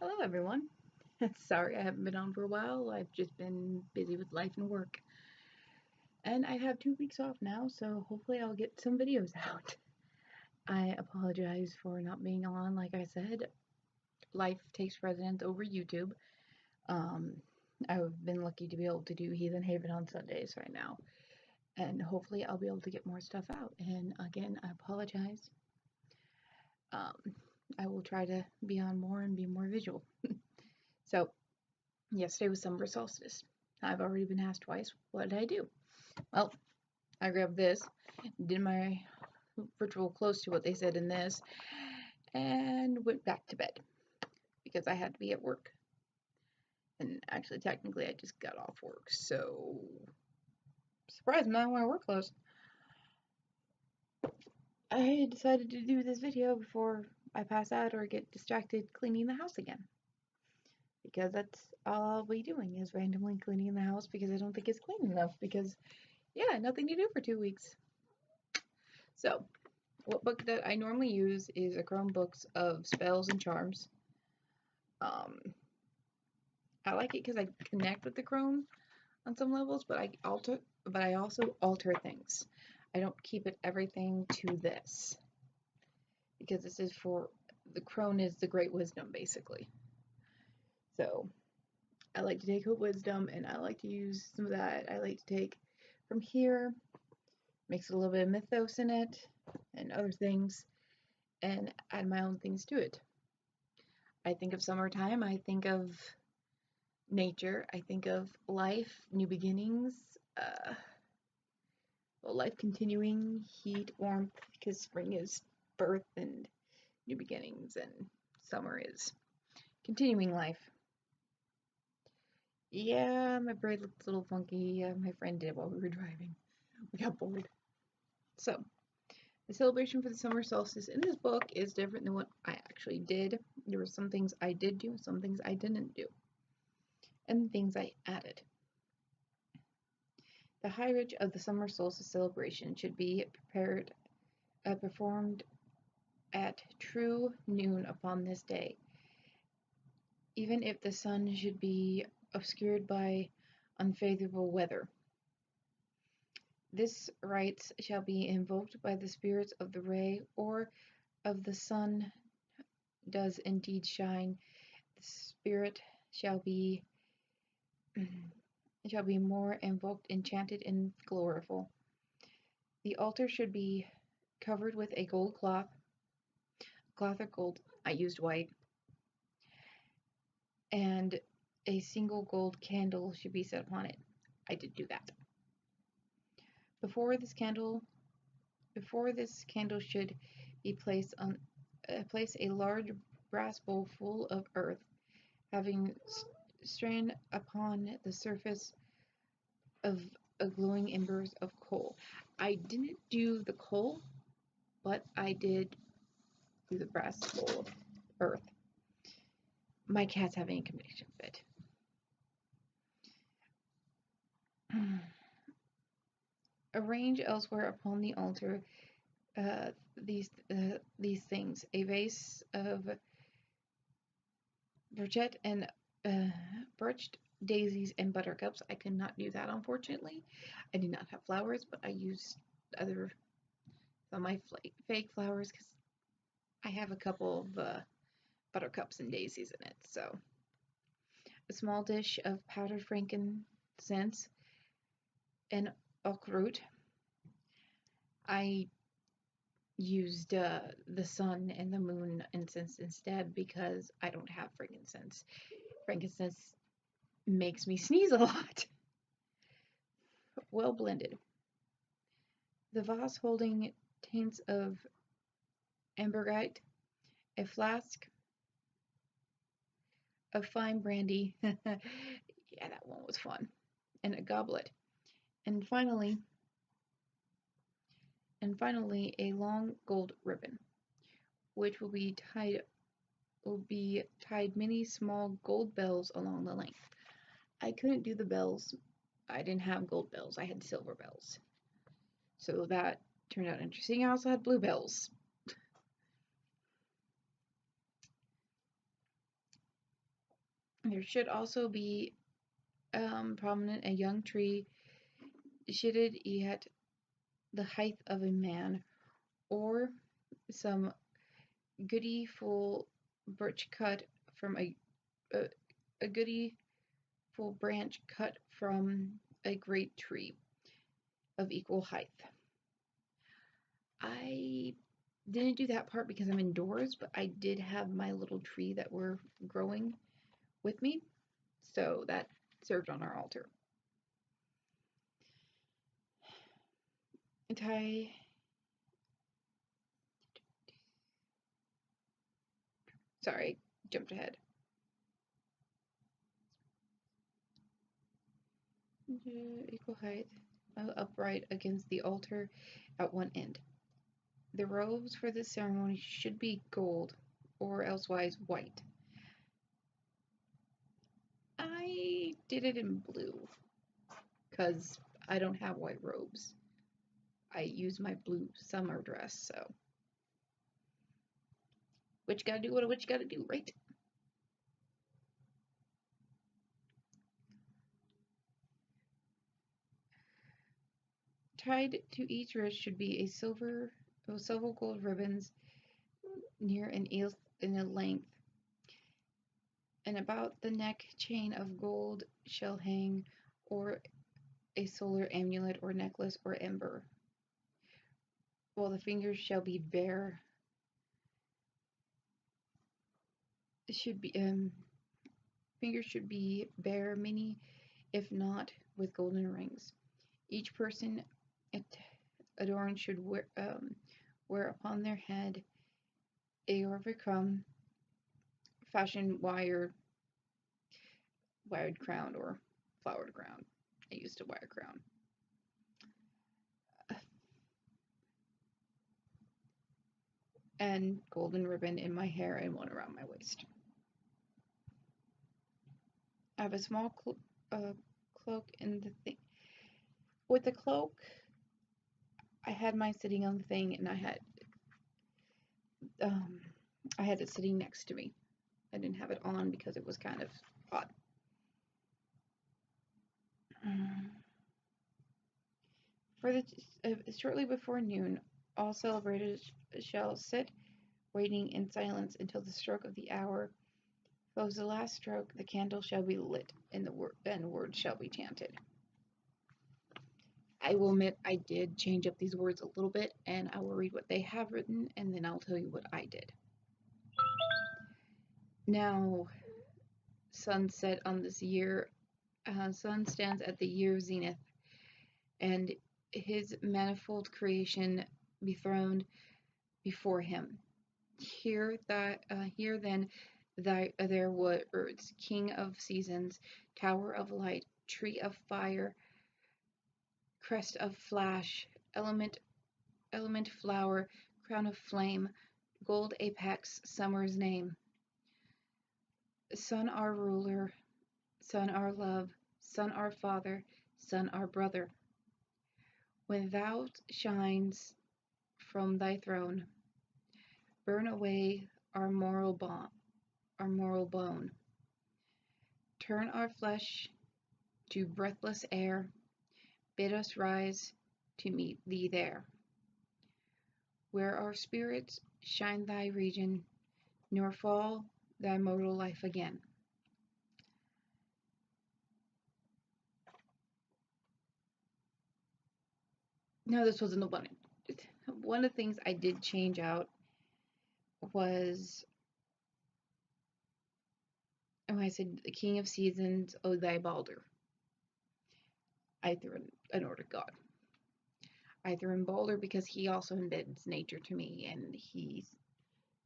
Hello, everyone. Sorry I haven't been on for a while. I've just been busy with life and work. And I have 2 weeks off now, so hopefully I'll get some videos out. I apologize for not being on. Like I said, life takes precedence over YouTube. Um, I've been lucky to be able to do Heathen Haven on Sundays right now. And hopefully I'll be able to get more stuff out. And again, I apologize. Um, I will try to be on more and be more visual. So, yesterday was summer solstice. I've already been asked twice, what did I do? Well, I grabbed this, did my ritual close to what they said in this, and went back to bed because I had to be at work. And actually, technically, I just got off work, so surprised I'm not wearing work clothes. I decided to do this video before I pass out or get distracted cleaning the house again. Because that's all I'll be doing is randomly cleaning the house because I don't think it's clean enough because, yeah, nothing to do for 2 weeks. So, what book that I normally use is a Crone books of spells and charms. I like it because I connect with the Crone on some levels, but I also alter things. I don't keep it everything to this because this is for the Crone is the great wisdom basically. So I like to take her wisdom and I like to use some of that. I like to take from here, mix a little bit of mythos in it and other things, and add my own things to it. I think of summertime, I think of nature, I think of life, new beginnings, life continuing, heat, warmth, because spring is birth and new beginnings, and summer is continuing life. Yeah, my braid looks a little funky. My friend did while we were driving. We got bored. So, the celebration for the summer solstice in this book is different than what I actually did. There were some things I did do, some things I didn't do, and things I added. The high ridge of the summer solstice celebration should be performed at true noon upon this day, even if the sun should be obscured by unfavorable weather. This rite shall be invoked by the spirits of the ray or of the sun does indeed shine. The spirit shall be more invoked, enchanted, and gloriful. The altar should be covered with a gold cloth of gold. I used white, and a single gold candle should be set upon it. I did do that. Before this candle should be placed on place a large brass bowl full of earth, having strained upon the surface of a glowing embers of coal. I didn't do the coal, but I did do the brass bowl of earth. My cat's having a conviction fit. Arrange elsewhere upon the altar uh, these things: a vase of birched daisies and buttercups. I could not do that, unfortunately. I did not have flowers, but I used other some of my fake flowers because I have a couple of buttercups and daisies in it. So, a small dish of powdered frankincense and oak root. I used the sun and the moon incense instead because I don't have frankincense. Frankincense makes me sneeze a lot. Well blended. The vase holding taints of ambergrit, a flask of fine brandy. Yeah, that one was fun. And a goblet. And finally, a long gold ribbon, which will be tied many small gold bells along the length. I couldn't do the bells. I didn't have gold bells. I had silver bells. So that turned out interesting. I also had blue bells. There should also be prominent a young tree shitted at the height of a man, or some goody full birch cut from a, a goody full branch cut from a great tree of equal height. I didn't do that part because I'm indoors, but I did have my little tree that we're growing with me, so that served on our altar. Tie Sorry, jumped ahead. Equal height, upright against the altar at one end. The robes for this ceremony should be gold, or elsewise white. I did it in blue, because I don't have white robes. I use my blue summer dress, so. What you gotta do, what you gotta do, right? Tied to each wrist should be silver gold ribbons near an eel in a length, and about the neck chain of gold shall hang, or a solar amulet or necklace or ember, while the fingers shall be bare. Should be Fingers should be bare, many, if not with golden rings. Each person adorned should wear upon their head a crumb fashioned wired crown or flowered crown. I used a wire crown. And golden ribbon in my hair and one around my waist. I have a small cloak in the thing. With the cloak, I had mine sitting on the thing, and I had it sitting next to me. I didn't have it on because it was kind of hot. Shortly before noon, all celebrators shall sit waiting in silence until the stroke of the hour. Close the last stroke, the candle shall be lit, and words shall be chanted. I will admit I did change up these words a little bit, and I will read what they have written, and then I'll tell you what I did. Now, sun set on this year. Sun stands at the year zenith, and his manifold creation dethroned before him. Hear then their words: King of seasons, Tower of light, Tree of fire, Crest of flash, element flower, Crown of flame, Gold apex, Summer's name. Sun our ruler, Sun our love, Sun our father, Sun our brother. When thou shines from thy throne, burn away our moral bone. Turn our flesh to breathless air, bid us rise to meet thee there. Where our spirits shine thy region, nor fall thy mortal life again. Now this wasn't the one. One of the things I did change out was when I said the King of Seasons, O thy Balder. I threw in a Nordic god. I threw in Balder because he also embeds nature to me, and he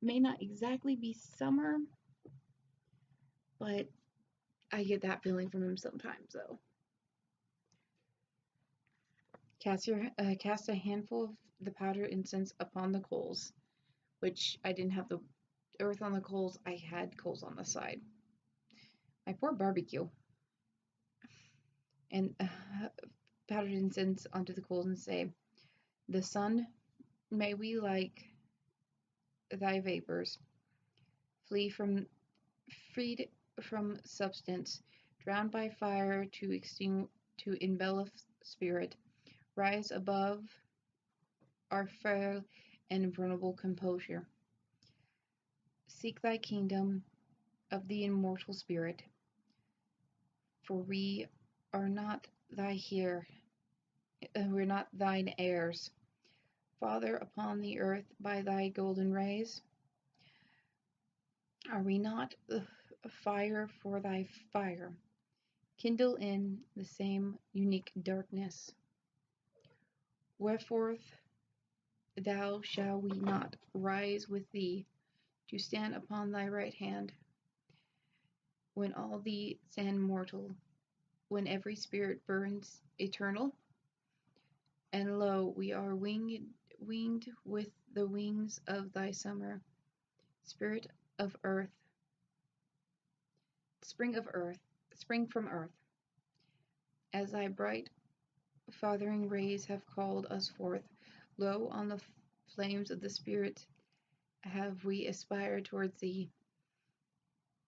may not exactly be summer, but I get that feeling from him sometimes, though. Cast a handful of the powdered incense upon the coals, which I didn't have the earth on the coals, I had coals on the side. My poor barbecue. And powdered incense onto the coals and say, The sun, may we like thy vapors, freed from substance, drowned by fire to envelop spirit, rise above our frail and vulnerable composure. Seek thy kingdom of the immortal spirit, for we are not we're not thine heirs. Father, upon the earth by thy golden rays, are we not the fire for thy fire? Kindle in the same unique darkness. Wherefore thou shall we not rise with thee to stand upon thy right hand, when all the sand mortal, when every spirit burns eternal? And lo, we are winged with the wings of thy summer, spirit of earth, spring from earth, as thy bright fathering rays have called us forth. Lo, on the flames of the spirit have we aspired towards thee,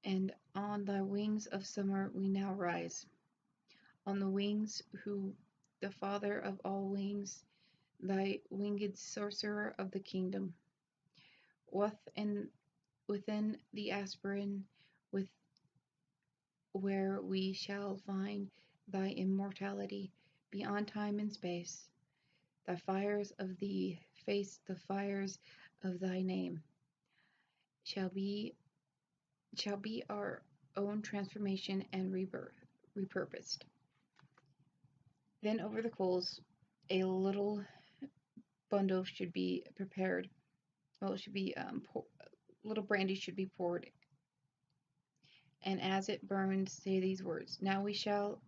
and on thy wings of summer we now rise. On the wings who, the father of all wings, thy winged sorcerer of the kingdom, within the aspirin, with where we shall find thy immortality beyond time and space. The fires of the face, the fires of thy name, shall be our own transformation and rebirth, repurposed. Then over the coals, a little bundle should be prepared. Well, it should be little brandy should be poured, and as it burns, say these words: Now we shall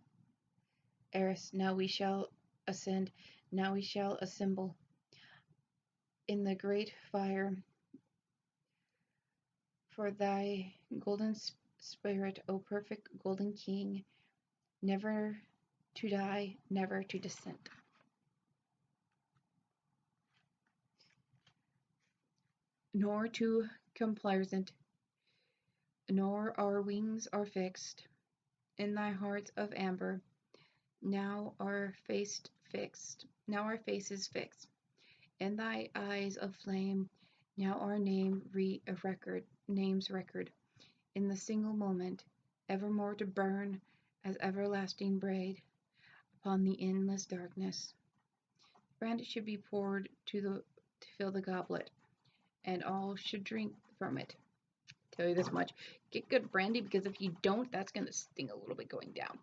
eris, now we shall ascend, now we shall assemble in the great fire for thy golden spirit, O perfect golden King, never to die, never to descend. Nor to complacent, nor our wings are fixed in thy hearts of amber. Now our faces fixed in thy eyes of flame. Now our names record in the single moment, evermore to burn as everlasting braid upon the endless darkness. Brandy should be poured to fill the goblet, and all should drink from it. Tell you this much: get good brandy, because if you don't, that's going to sting a little bit going down.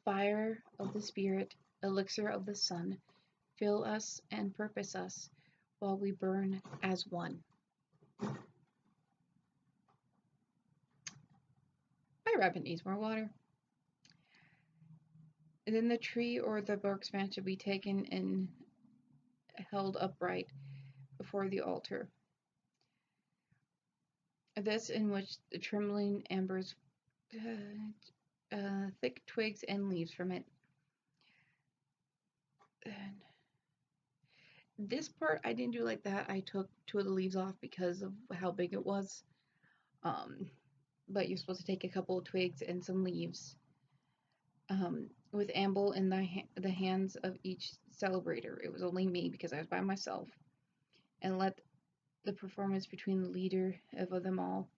Fire of the spirit, elixir of the sun, fill us and purpose us while we burn as one. My rabbit needs more water. And then the tree or the barkspan should be taken and held upright before the altar. This in which the trembling embers, thick twigs and leaves from it. And this part I didn't do like that. I took 2 of the leaves off because of how big it was. But you're supposed to take a couple of twigs and some leaves, with amble in the hands of each celebrator. It was only me because I was by myself. And let the performance between the leader of them all,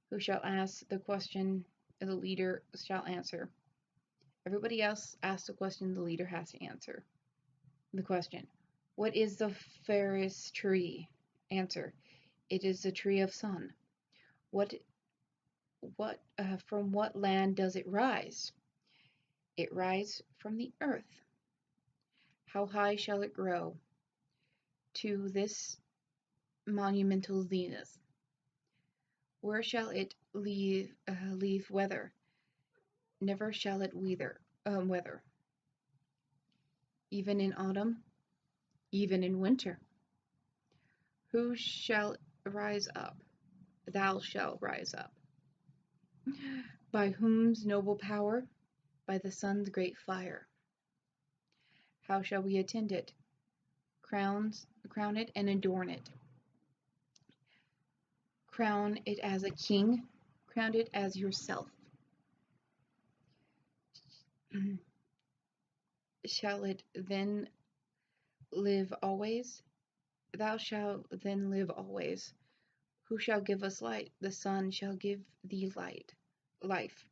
who shall ask the question, the leader shall answer. Everybody else asks the question, the leader has to answer. The question: what is the fairest tree? Answer: it is the tree of sun. From what land does it rise? It rises from the earth. How high shall it grow? To this monumental zenith. Where shall it leave weather? Never shall it weather. Even in autumn, even in winter. Who shall rise up? Thou shalt rise up. By whom's noble power? By the sun's great fire. How shall we attend it? Crown it and adorn it. Crown it as a king, crown it as yourself. Shall it then live always? Thou shalt then live always. Who shall give us light? The sun shall give thee life.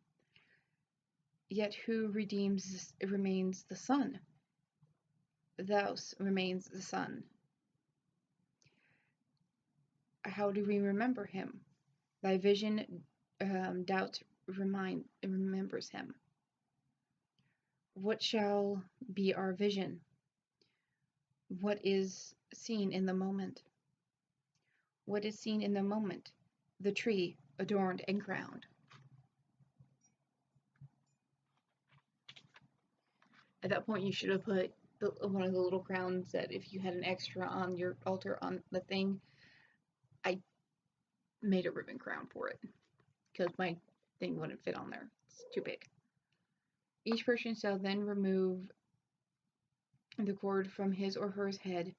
Yet who remains the sun? Thou remains the sun. How do we remember him? Thy vision doubt remembers him. What shall be our vision? What is seen in the moment? What is seen in the moment? The tree adorned and crowned. At that point, you should have put one of the little crowns that if you had an extra on your altar on the thing. I made a ribbon crown for it because my thing wouldn't fit on there. It's too big. Each person shall then remove the cord from his or her head,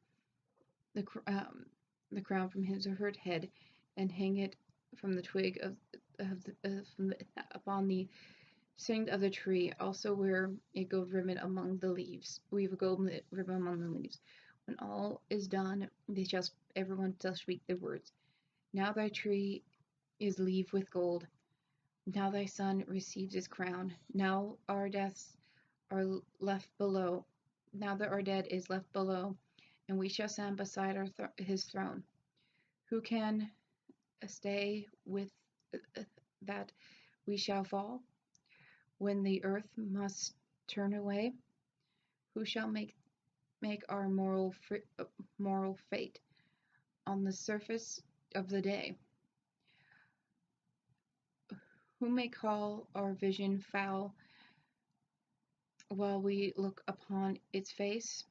the crown from his or her head, and hang it from the twig upon the string of the tree. Also wear a gold ribbon among the leaves. Weave a gold ribbon among the leaves. When all is done, everyone shall speak the words. Now thy tree is leaved with gold. Now thy son receives his crown. Now our deaths are left below. Now that our dead is left below, and we shall stand beside his throne. Who can stay with that we shall fall? When the earth must turn away, who shall make our moral fate on the surface of the day? Who may call our vision foul while we look upon its face?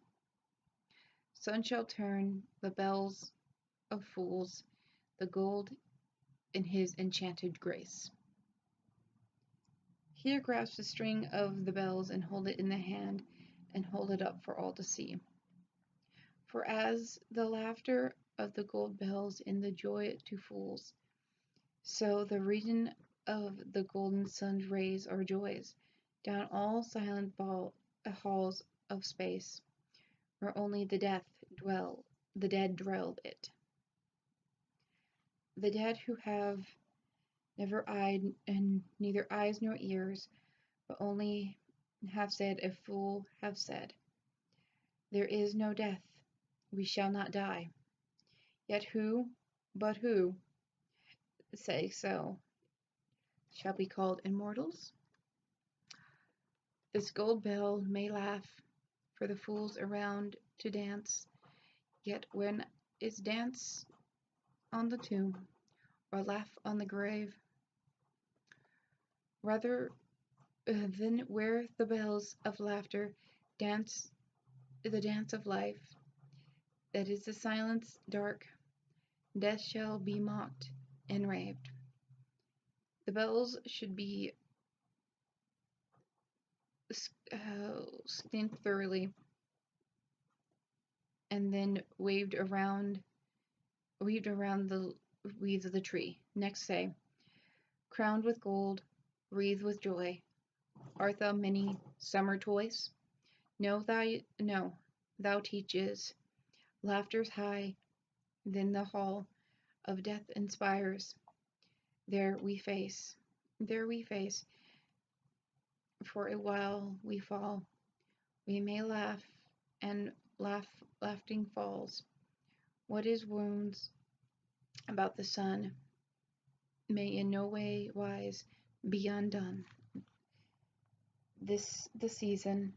Sun shall turn the bells of fools, the gold in his enchanted grace. Here grasp the string of the bells and hold it in the hand and hold it up for all to see. For as the laughter of the gold bells in the joy to fools, so the region of the golden sun's rays are joys, down all silent halls of space, where only the dead dwell it. The dead who have never eyed and neither eyes nor ears, but only have said a fool have said, there is no death, we shall not die. Yet who, but who, say so, shall be called immortals? This gold bell may laugh for the fools around to dance, yet when is dance on the tomb, or laugh on the grave? Rather than where the bells of laughter dance the dance of life, that is the silence dark, death shall be mocked and raved. The bells should be skinned thoroughly and then waved around the leaves of the tree. Next say, crowned with gold, wreathed with joy, art thou many summer toys? No, thou teaches laughter's high, then the hall of death inspires. There we face, for a while we fall. We may laugh, and laughing falls. What is wounds about the sun may in no way wise be undone. This the season,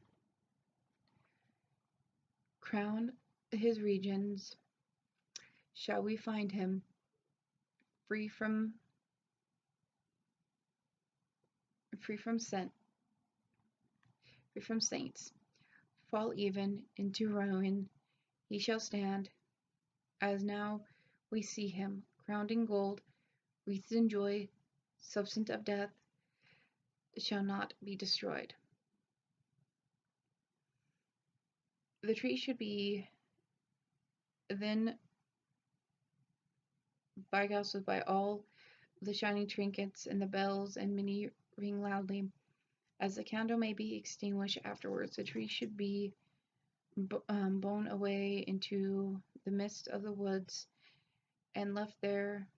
crown his regions, shall we find him free from saints, fall even into ruin, he shall stand, as now we see him, crowned in gold, wreathed in joy, substance of death, shall not be destroyed. The tree should be then Bygoss was by all the shining trinkets and the bells, and many ring loudly. As the candle may be extinguished afterwards, the tree should be blown away into the mist of the woods and left there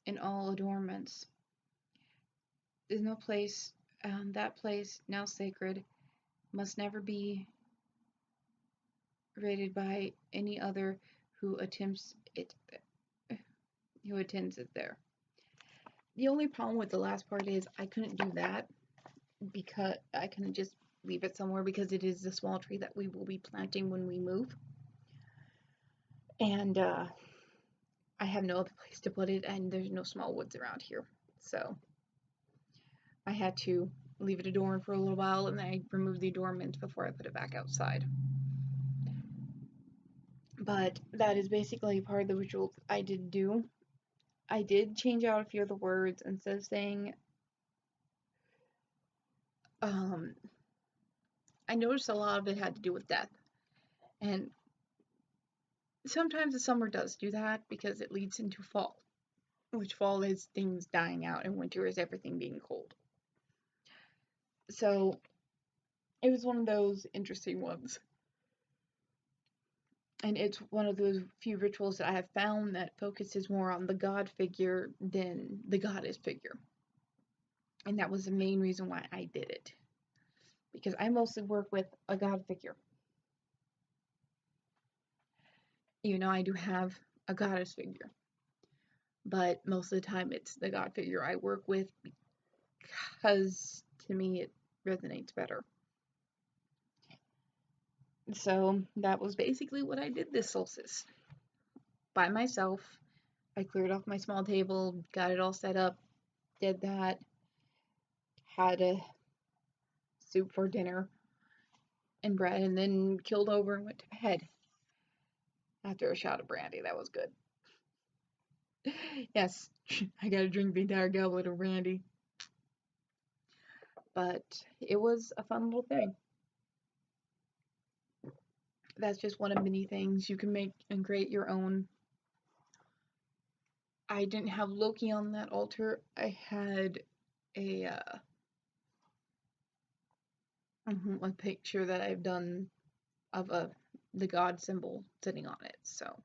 in all adornments. There's no place, that place, now sacred, must never be raided by any other who attempts it, who attends it there. The only problem with the last part is I couldn't do that because I couldn't just leave it somewhere because it is a small tree that we will be planting when we move. And I have no other place to put it, and there's no small woods around here. So I had to leave it adorned for a little while, and then I removed the adornment before I put it back outside. But that is basically part of the ritual I did do. I did change out a few of the words. Instead of saying, I noticed a lot of it had to do with death. And sometimes the summer does do that because it leads into fall, which fall is things dying out and winter is everything being cold. So it was one of those interesting ones. And it's one of those few rituals that I have found that focuses more on the god figure than the goddess figure. And that was the main reason why I did it. Because I mostly work with a god figure. Even though I do have a goddess figure. But most of the time it's the god figure I work with because to me it resonates better. So that was basically what I did this solstice. By myself. I cleared off my small table, got it all set up, did that, had a soup for dinner and bread, and then killed over and went to bed after a shot of brandy. That was good. Yes, I gotta drink the entire goblet of brandy. But it was a fun little thing. That's just one of many things you can make and create your own. I didn't have Loki on that altar. I had a picture that I've done of the god symbol sitting on it. So,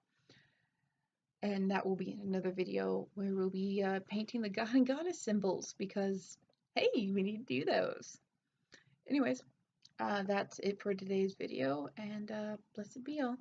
and that will be in another video where we'll be painting the god and goddess symbols because hey, we need to do those. Anyways, that's it for today's video, and blessed be all.